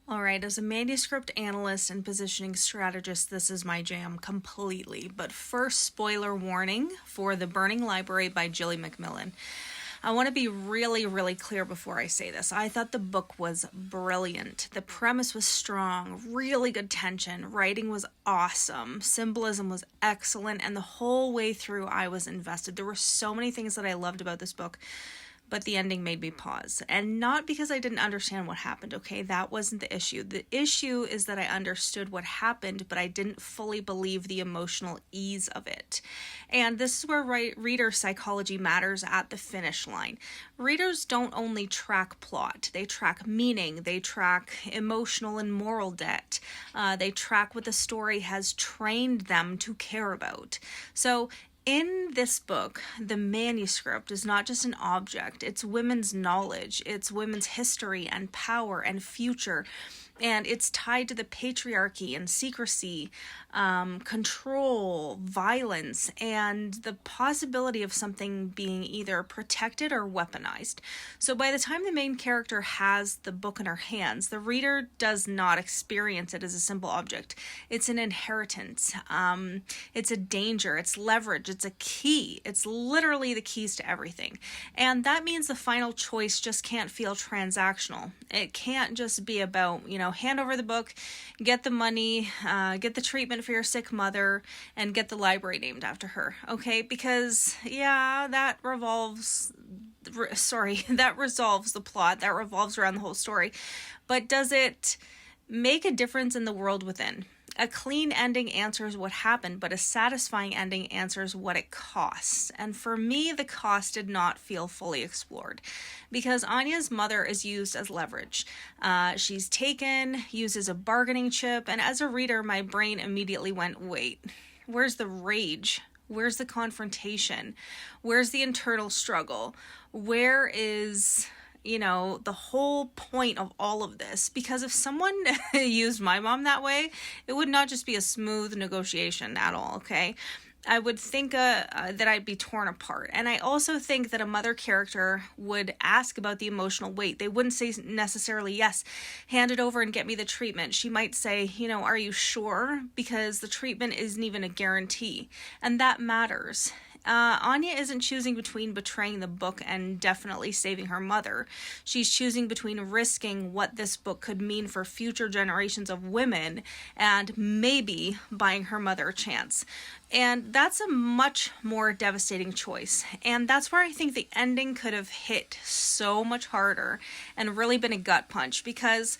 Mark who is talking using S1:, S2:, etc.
S1: All right, as a manuscript analyst and positioning strategist, this is my jam completely. But first, spoiler warning for The Burning Library by Gilly Macmillan. I want to be really, really clear before I say this. I thought the book was brilliant. The premise was strong, really good tension, writing was awesome, symbolism was excellent, and the whole way through I was invested. There were so many things that I loved about this book, but the ending made me pause. And not because I didn't understand what happened, okay? That wasn't the issue. The issue is that I understood what happened, but I didn't fully believe the emotional ease of it. And this is where reader psychology matters at the finish line. Readers don't only track plot, they track meaning, they track emotional and moral debt, they track what the story has trained them to care about. So in this book, the manuscript is not just an object, it's women's knowledge, it's women's history and power and future. And it's tied to the patriarchy and secrecy, control, violence, and the possibility of something being either protected or weaponized. So by the time the main character has the book in her hands, the reader does not experience it as a simple object. It's an inheritance. It's a danger. It's leverage. It's a key. It's literally the keys to everything. And that means the final choice just can't feel transactional. It can't just be about, hand over the book, get the money, get the treatment for your sick mother, and get the library named after her. Okay, because that resolves the plot, that revolves around the whole story. But does it make a difference in the world within? A clean ending answers what happened, but a satisfying ending answers what it costs. And for me, the cost did not feel fully explored because Anya's mother is used as leverage. She's taken, used as a bargaining chip, and as a reader, my brain immediately went, wait, where's the rage? Where's the confrontation? Where's the internal struggle? Where is the whole point of all of this? Because if someone used my mom that way, it would not just be a smooth negotiation at all, okay? I would think that I'd be torn apart. And I also think that a mother character would ask about the emotional weight. They wouldn't say necessarily, yes, hand it over and get me the treatment. She might say, are you sure? Because the treatment isn't even a guarantee. And that matters. Anya isn't choosing between betraying the book and definitely saving her mother. She's choosing between risking what this book could mean for future generations of women and maybe buying her mother a chance. And that's a much more devastating choice. And that's where I think the ending could have hit so much harder and really been a gut punch because